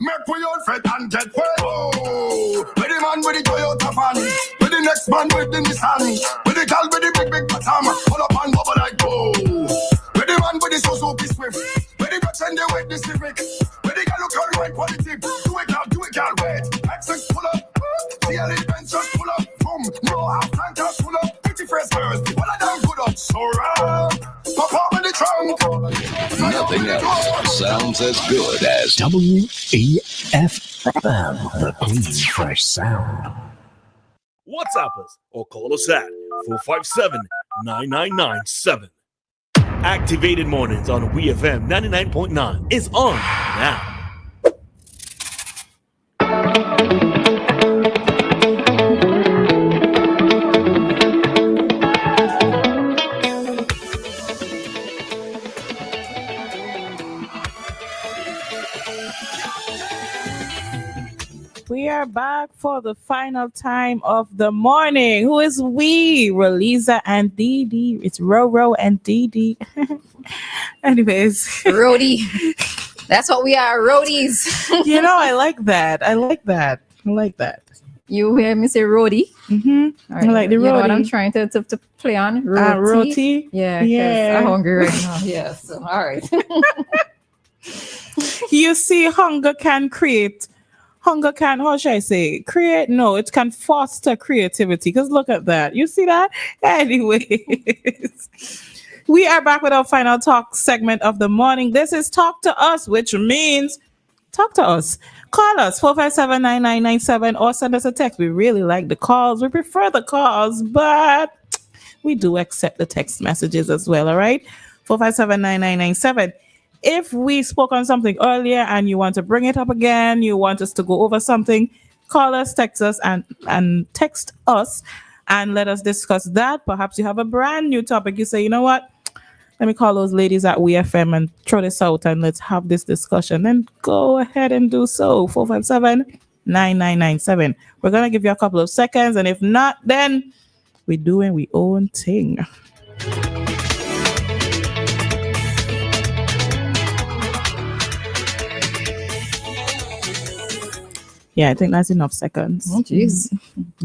Make for your friend and get well. Oh, with the man with the Toyota van, with the next man with the Nissan, with the girl with the big bottom, pull up and bubble like oh. With the man with the Suzuki Swift, with the Dutch and the with the Civic, with the girl who can ride quality. Do it, girl, wait. Access pull up, the elements just pull up, boom. No half time just pull up. Pretty fresh girls, all of them good up. So pop up in the trunk. Nothing else sounds as good as WEFM, the clean, fresh sound. WhatsApp us or call us at 457-9997. Activated Mornings on WEFM 99.9 is on now. We are back for the final time of the morning. Who is we? Roleza and Dee. It's Roro and Dee. Anyways. Roadie. That's what we are, roadies. You know, I like that. You hear me say roadie? Mm-hmm. Right. I like the roadie. You know what I'm trying to play on? Roti? Yeah. I'm hungry right now. Yeah, so all right. You see, hunger can, how should I say? Create? No, it can foster creativity. Because look at that. You see that? Anyways, we are back with our final talk segment of the morning. This is Talk to Us, which means talk to us. Call us 457-9997 or send us a text. We really like the calls. We prefer the calls, but we do accept the text messages as well. All right. 457-9997. If we spoke on something earlier and you want to bring it up again, you want us to go over something, call us, text us, and text us and let us discuss that. Perhaps you have a brand new topic. You say, you know what? Let me call those ladies at WEFM and throw this out and let's have this discussion. Then go ahead and do so. 457-9997. We're going to give you a couple of seconds. And if not, then we're doing we own thing. Yeah, I think that's enough seconds. Oh, jeez.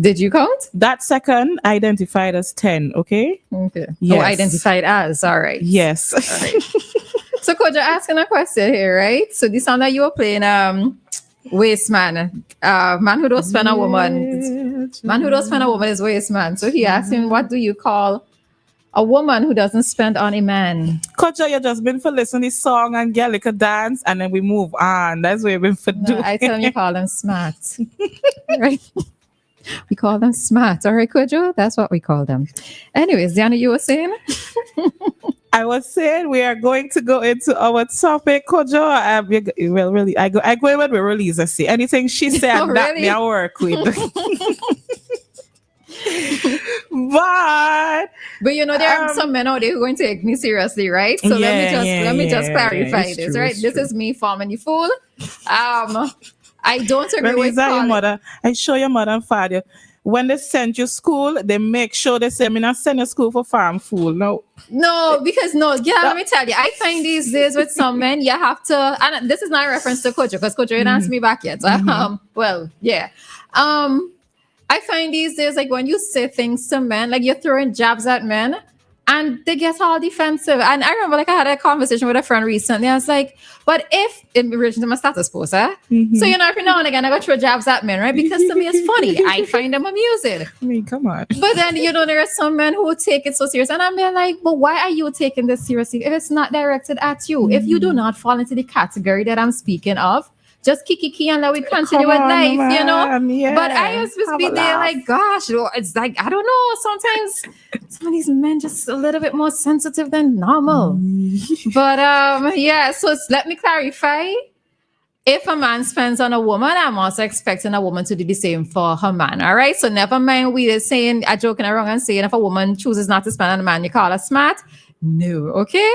Did you count? That second identified as 10, okay? Okay. Yes. Oh, identified as. All right. Yes. All right. So, Coach, you're asking a question here, right? So, the song that you were playing, Waste Man. Man who don't spend a woman. Man who don't spend a woman is Waste Man. So, he asked him, what do you call a woman who doesn't spend on a man? Coach, you just been for listening to this song and get like a dance and then we move on. That's what you've been for doing. I tell him you call them smart. Right? We call them smart. All right, Kojo? That's what we call them. Anyways, Dianna, you were saying? I was saying we are going to go into our topic, Kojo. Well, really, I go in with Roleza. See anything she said Oh, that really? me I work with. But you know there are some men out there who are going to take me seriously, right? So let me just clarify this, right? This is me forming the fool. I don't agree with your mother. I show your mother and father. When they send you school, they make sure they say, "Me not send you school for farm fool." No, because let me tell you, I find these days with some men, you have to, and this is not a reference to Kojo, because Kojo didn't answer me back yet. I find these days, like when you say things to men, like you're throwing jabs at men and they get all defensive. And I remember like I had a conversation with a friend recently. I was like, but if, in relation to my status post, so you know, every now and again I go throw jabs at men, right? Because to me it's funny. I find them amusing. I mean, come on. But then, you know, there are some men who take it so serious. And I'm like, but why are you taking this seriously if it's not directed at you? If you do not fall into the category that I'm speaking of, just kiki and let we continue with life, man, you know? Yeah. But I used to be there like, gosh, it's like, I don't know. Sometimes some of these men just a little bit more sensitive than normal. But so let me clarify. If a man spends on a woman, I'm also expecting a woman to do the same for her man. All right. So never mind we are saying, I joking around and saying if a woman chooses not to spend on a man, you call her smart. No, okay.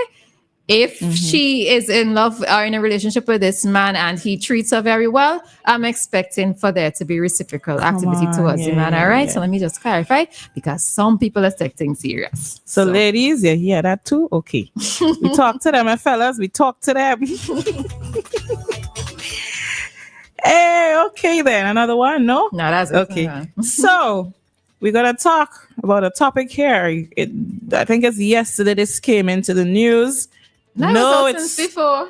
If she is in love or in a relationship with this man and he treats her very well, I'm expecting for there to be reciprocal activity towards the man. All right. Yeah. So let me just clarify, because some people are taking things serious. So ladies, you hear that too? Okay. We talk to them, and fellas, we talk to them. Why then? Another one? No? No, that's it. Okay. So we're going to talk about a topic here. I think it's yesterday this came into the news. No, it's before.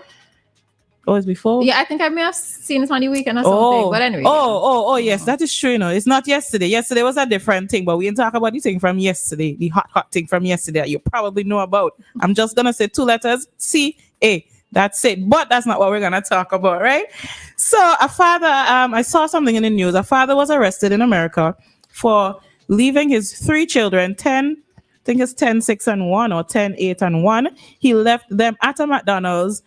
Oh, it's before? Yeah, I think I may have seen it on the weekend or something. But anyway. Yes, that is true. It's not yesterday. Yesterday was a different thing, but we didn't talk about the thing from yesterday, the hot thing from yesterday that you probably know about. I'm just going to say 2 letters, C-A. That's it. But that's not what we're going to talk about, right? So a father, I saw something in the news. A father was arrested in America for leaving his 3 children, 10, I think it's 10, 6, and 1, or 10, 8, and 1. He left them at a McDonald's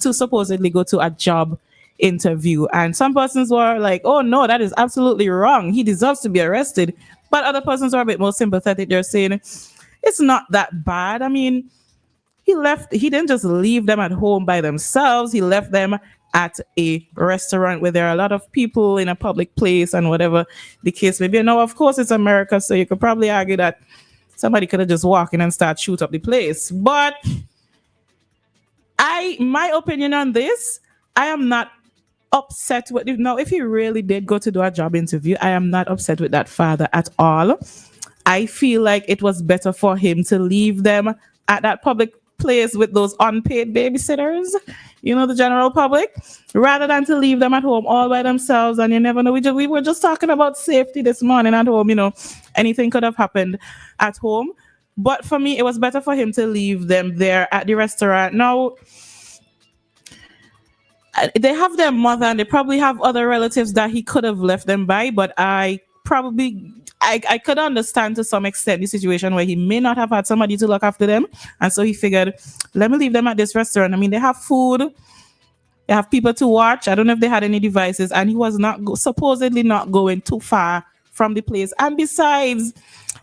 to supposedly go to a job interview. And some persons were like, oh no, that is absolutely wrong. He deserves to be arrested. But other persons are a bit more sympathetic. They're saying it's not that bad. I mean, he didn't just leave them at home by themselves. He left them at a restaurant where there are a lot of people in a public place and whatever the case may be. Now, of course, it's America, so you could probably argue that somebody could have just walked in and start shoot up the place. But my opinion on this, I am not upset with it. Now, if he really did go to do a job interview, I am not upset with that father at all. I feel like it was better for him to leave them at that public place with those unpaid babysitters, the general public, rather than to leave them at home all by themselves. And you never know. We were just talking about safety this morning at home. Anything could have happened at home. But for me, it was better for him to leave them there at the restaurant. Now, they have their mother and they probably have other relatives that he could have left them by, but I could understand to some extent the situation where he may not have had somebody to look after them. And so he figured, let me leave them at this restaurant. I mean, they have food, they have people to watch. I don't know if they had any devices, and he was supposedly not going too far from the place. And besides,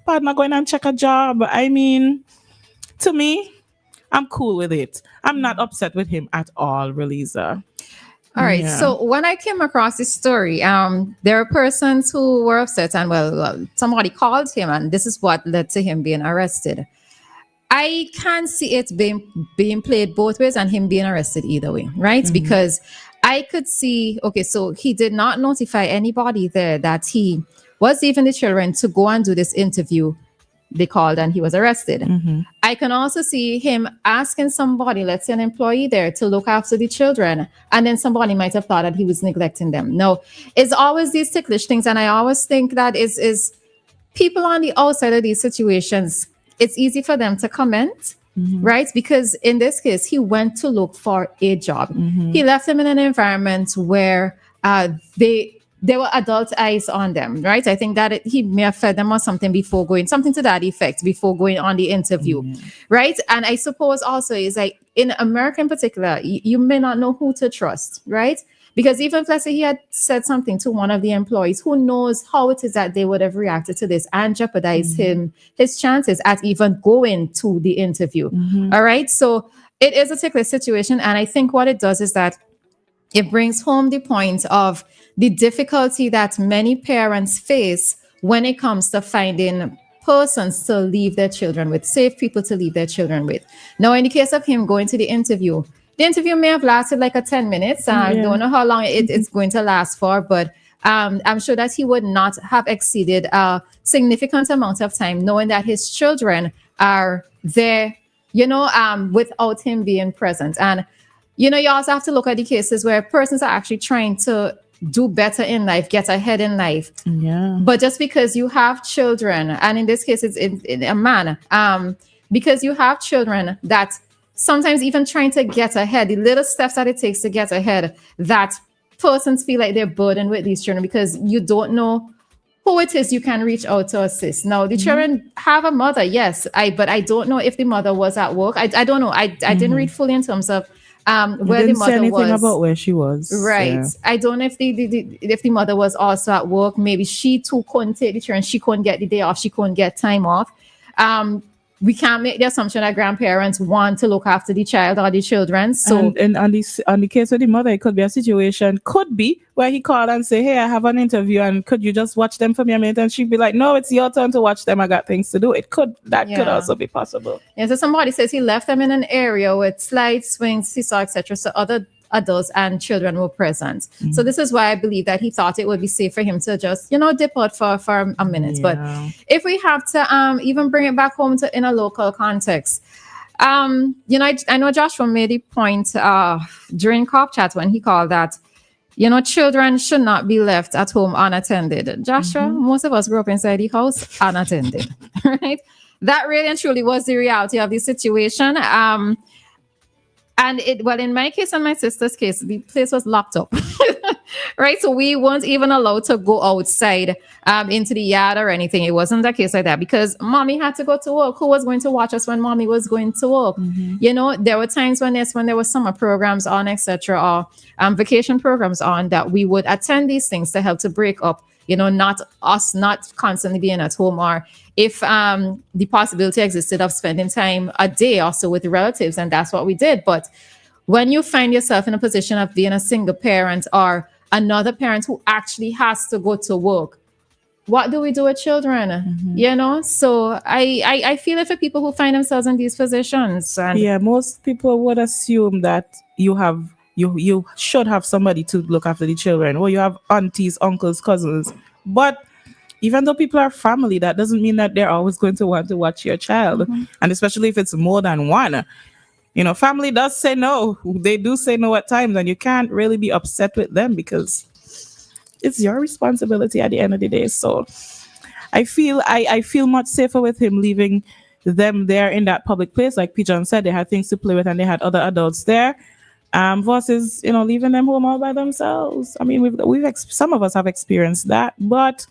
but not going and check a job. I mean, to me, I'm cool with it. I'm not upset with him at all, Roleza. All right. Yeah. So when I came across this story, there are persons who were upset, and somebody called him, and this is what led to him being arrested. I can see it being played both ways and him being arrested either way, right? Mm-hmm. Because I could see, okay, so he did not notify anybody there that he was leaving the children to go and do this interview. They called and he was arrested. Mm-hmm. I can also see him asking somebody, let's say an employee there, to look after the children. And then somebody might have thought that he was neglecting them. No, it's always these ticklish things. And I always think that is people on the outside of these situations, it's easy for them to comment, mm-hmm. right? Because in this case, he went to look for a job. Mm-hmm. He left them in an environment where there were adult eyes on them, right? I think that he may have fed them or something something to that effect before going on the interview, mm-hmm. right? And I suppose also is like in America in particular, you may not know who to trust, right? Because even if, let's say, he had said something to one of the employees, who knows how it is that they would have reacted to this and jeopardized Mm-hmm. his chances at even going to the interview. Mm-hmm. All right. So it is a ticklish situation. And I think what it does is that it brings home the point of the difficulty that many parents face when it comes to finding persons to leave their children with, safe people to leave their children with. Now, in the case of him going to the interview may have lasted like 10 minutes. I don't know how long it's going to last for, but I'm sure that he would not have exceeded a significant amount of time knowing that his children are there, without him being present. And, you also have to look at the cases where persons are actually trying to do better in life, get ahead in life. Yeah. But just because you have children, and in this case, it's a man, because you have children that sometimes even trying to get ahead, the little steps that it takes to get ahead, that persons feel like they're burdened with these children because you don't know who it is you can reach out to assist. Now, the children have a mother, yes, but I don't know if the mother was at work. I don't know. I didn't read fully in terms of where the mother was. About where she was, right? Yeah. I don't know if the mother was also at work. Maybe she too couldn't take the children. She couldn't get the day off. She couldn't get time off. We can't make the assumption that grandparents want to look after the child or the children. So, and on the case of the mother, it could be a situation, where he called and say, "Hey, I have an interview, and could you just watch them for me a minute?" And she'd be like, "No, it's your turn to watch them. I got things to do." Could also be possible. Yeah. So somebody says he left them in an area with slides, swings, seesaw, etc. So adults and children were present. So this is why I believe that he thought it would be safe for him to just, dip out for a minute. But if we have to even bring it back home to in a local context, I know Joshua made a point during Cop Chat when he called that, children should not be left at home unattended. Joshua, most of us grew up inside the house unattended, right? That really and truly was the reality of the situation. And in my case and my sister's case, the place was locked up, right? So we weren't even allowed to go outside into the yard or anything. It wasn't a case like that because mommy had to go to work. Who was going to watch us when mommy was going to work? There were times when there were summer programs on, etc., or vacation programs on that we would attend these things to help to break up, not constantly being at home, or if the possibility existed of spending time a day or so with relatives, and that's what we did. But when you find yourself in a position of being a single parent or another parent who actually has to go to work, what do we do with children? So I feel it for people who find themselves in these positions. And most people would assume that you should have somebody to look after the children, or you have aunties, uncles, cousins. But even though people are family, that doesn't mean that they're always going to want to watch your child. And especially if it's more than one. Family does say no. They do say no at times, and you can't really be upset with them because it's your responsibility at the end of the day. So I feel much safer with him leaving them there in that public place. Like P. John said, they had things to play with and they had other adults there. Versus, leaving them home all by themselves. I mean, some of us have experienced that, but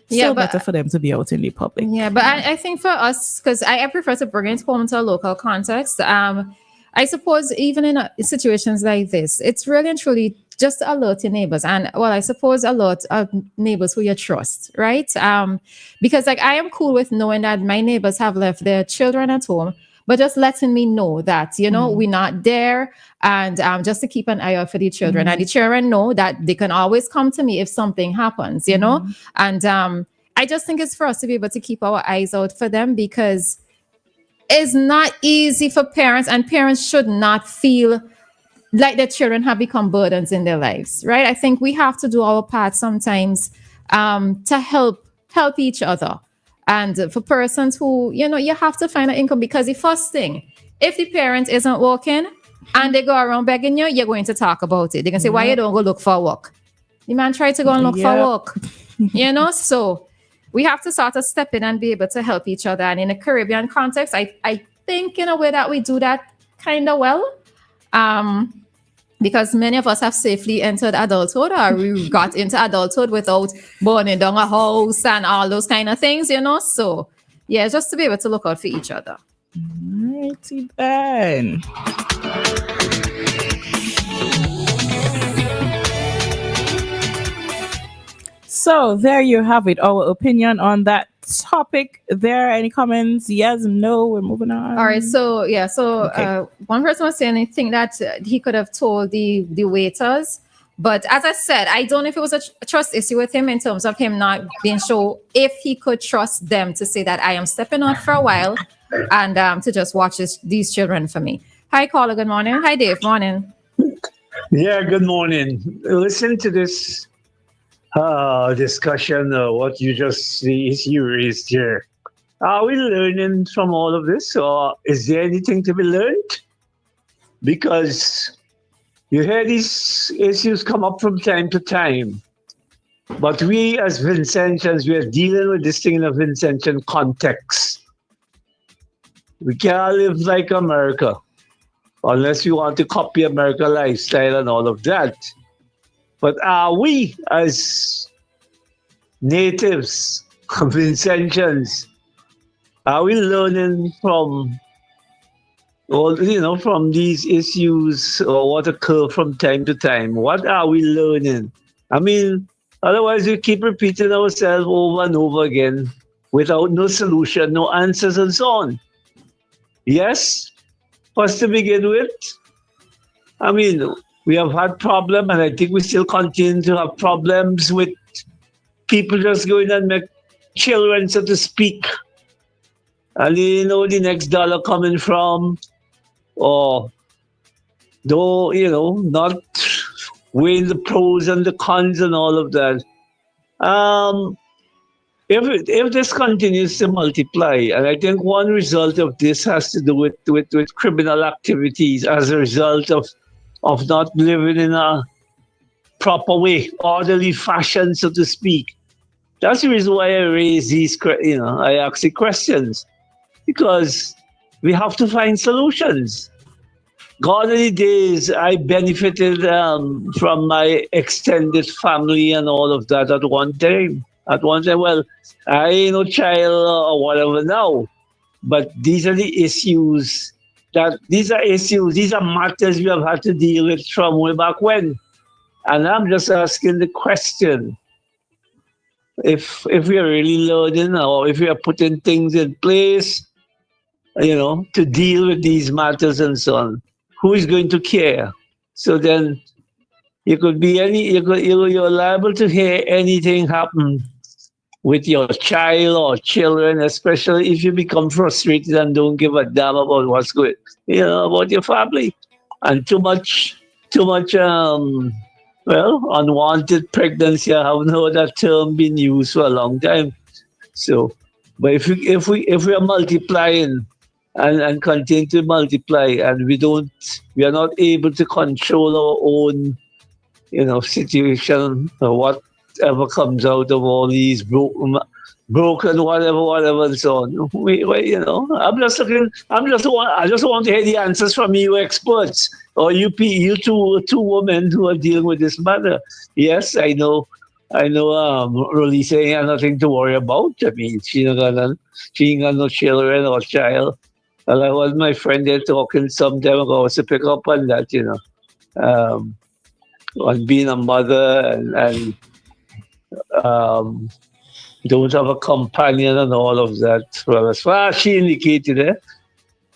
still better for them to be out in the public. Yeah, but I think for us, because I prefer to bring it home to a local context. I suppose even in situations like this, it's really and truly just alert your neighbors. And I suppose alert neighbors who you trust, right? Because I am cool with knowing that my neighbors have left their children at home, but just letting me know that, we're not there, and just to keep an eye out for the children. And the children know that they can always come to me if something happens, And I just think it's for us to be able to keep our eyes out for them, because it's not easy for parents, and parents should not feel like their children have become burdens in their lives, right? I think we have to do our part sometimes to help each other. And for persons who, you have to find an income, because the first thing, if the parent isn't working and they go around begging you, you're going to talk about it. They're going to say, why you don't go look for work? The man tried to go and look for work, So we have to sort of step in and be able to help each other. And in a Caribbean context, I think in a way that we do that kind of well. Because many of us have safely entered adulthood, or we got into adulthood without burning down a house and all those kind of things, So, yeah, just to be able to look out for each other. Righty then. So there you have it. Our opinion on that topic. There any comments? Yes, no. We're moving on. All right. So yeah. So okay. One person was saying, I think that he could have told the waiters, but as I said, I don't know if it was a trust issue with him in terms of him not being sure if he could trust them to say that I am stepping out for a while and to just watch these children for me. Hi, caller. Good morning. Hi, Dave. Morning. Yeah. Good morning. Listen to this discussion, what you just raised here. Are we learning from all of this, or is there anything to be learned? Because you hear these issues come up from time to time, but we as Vincentians, we are dealing with this thing in a Vincentian context. We can't live like America unless we want to copy America lifestyle and all of that. But are we, as natives, Vincentians, are we learning from from these issues or what occur from time to time? What are we learning? I mean, otherwise we keep repeating ourselves over and over again without no solution, no answers, and so on. Yes, first to begin with, I mean, we have had problems, and I think we still continue to have problems with people just going and make children, so to speak. And the next dollar coming from, or though, not weighing the pros and the cons and all of that. Um, if this continues to multiply, and I think one result of this has to do with criminal activities as a result of not living in a proper way, orderly fashion, so to speak. That's the reason why I raise I ask the questions, because we have to find solutions. God of the days, I benefited from my extended family and all of that at one time. Well, I ain't no child or whatever now, but these are the issues these are matters we have had to deal with from way back when. And I'm just asking the question, if we are really learning, or if we are putting things in place, to deal with these matters and so on, who is going to care? So then you're liable to hear anything happen with your child or children, especially if you become frustrated and don't give a damn about what's good, about your family. And too much, unwanted pregnancy. I haven't heard that term being used for a long time. So, but if we are multiplying and continue to multiply, and we are not able to control our own, situation, or whatever comes out of all these broken whatever and so on. I just want to hear the answers from you experts, or you two women who are dealing with this matter. Yes, I know. Roleza ain't got nothing to worry about. I mean, she ain't got no children or child. Well, I was my friend there talking some time ago to pick up on that, on being a mother and don't have a companion and all of that. Well, as far as she indicated,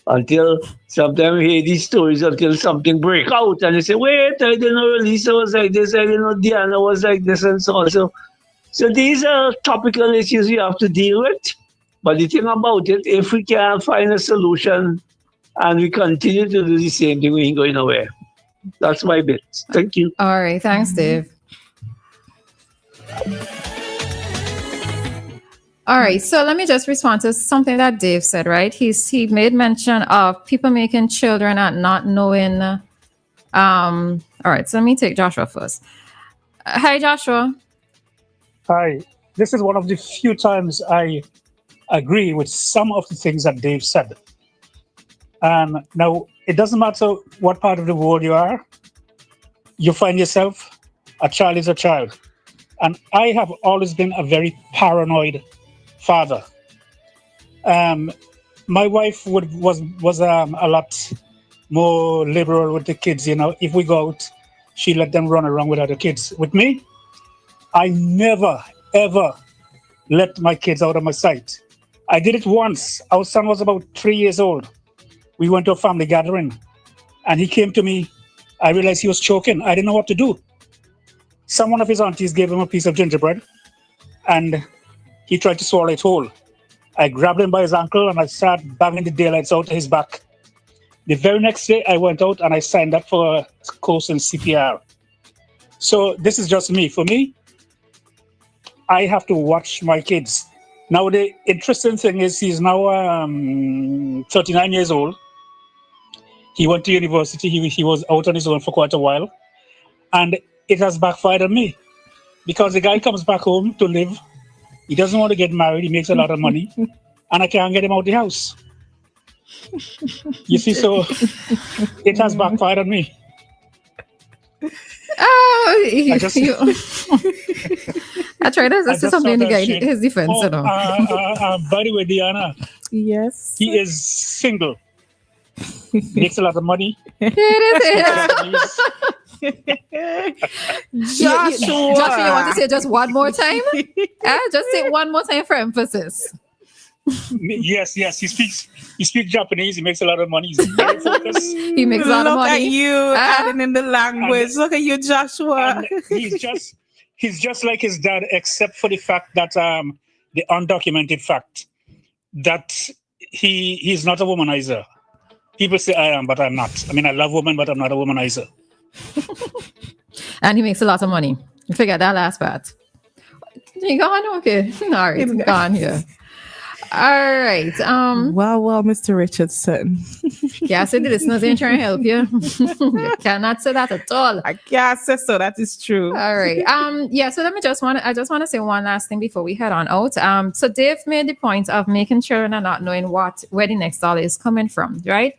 until sometimes we hear these stories until something break out and they say, wait, I didn't know Roleza was like this, I didn't know Dianna was like this, and so on. So these are topical issues we have to deal with. But the thing about it, if we can't find a solution and we continue to do the same thing, we ain't going nowhere. That's my bit. Thank you. All right. Thanks, Dave. All right. So let me just respond to something that Dave said, right? He made mention of people making children and not knowing. All right. So let me take Joshua first. Hi, Joshua. Hi. This is one of the few times I agree with some of the things that Dave said. Now, it doesn't matter what part of the world you are. You find yourself, a child is a child. And I have always been a very paranoid father. My wife was a lot more liberal with the kids. If we go out, she let them run around with other kids. With me, I never, ever let my kids out of my sight. I did it once. Our son was about 3 years old. We went to a family gathering and he came to me. I realized he was choking. I didn't know what to do. One of his aunties gave him a piece of gingerbread and he tried to swallow it whole. I grabbed him by his ankle and I started banging the daylights out of his back. The very next day, I went out and I signed up for a course in CPR. So this is just me. For me, I have to watch my kids. Now, the interesting thing is he's now 39 years old. He went to university. He was out on his own for quite a while. And it has backfired on me because the guy comes back home to live. He doesn't want to get married. He makes a lot of money. And I can't get him out of the house. You see, so it has backfired on me. I tried to say something in the guy, his defense. By the way, Dianna. Yes. He is single. Makes a lot of money. Joshua, you want to say just one more time? Just say one more time for emphasis. Yes. He speaks Japanese. He makes a lot of money. He's very focused. He makes a lot of money. Look at you adding in the language. Look at you, Joshua. He's just like his dad, except for the fact that the undocumented fact that he's not a womanizer. People say I am, but I'm not. I mean, I love women, but I'm not a womanizer. And he makes a lot of money. You forget that last part. You gone? Okay. All right. It's gone here. All right. Well, Mr. Richardson. Yeah, so the listeners ain't trying to help you. You cannot say that at all. I can't say so. That is true. All right. Yeah, so I just want to say one last thing before we head on out. So Dave made the point of making children and not knowing where the next dollar is coming from, right?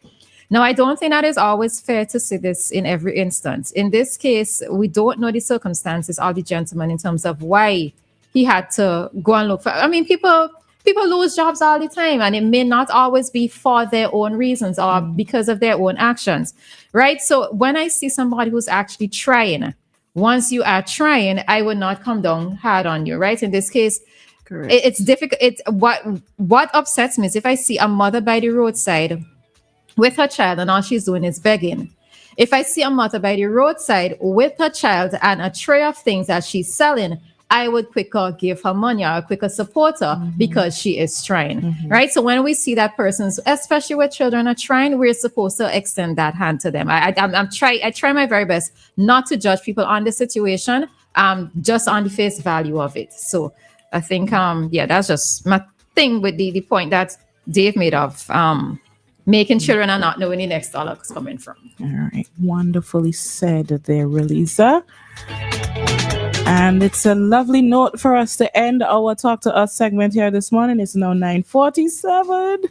Now, I don't think that is always fair to say this in every instance. In this case, we don't know the circumstances of the gentleman in terms of why he had to go and look for. I mean, people lose jobs all the time, and it may not always be for their own reasons or because of their own actions, right? So when I see somebody who's actually trying, once you are trying, I would not come down hard on you, right? In this case, it's difficult. It's what upsets me is if I see a mother by the roadside with her child and all she's doing is begging. If I see a mother by the roadside with her child and a tray of things that she's selling, I would quicker give her money or quicker support her because she is trying, right? So when we see that person's, especially with children are trying, we're supposed to extend that hand to them. I try my very best not to judge people on the situation, just on the face value of it. So I think, that's just my thing with the point that Dave made of making children and not knowing the next dollar is coming from. All right. Wonderfully said there, Roleza. And it's a lovely note for us to end our Talk to Us segment here this morning. It's now 9:47.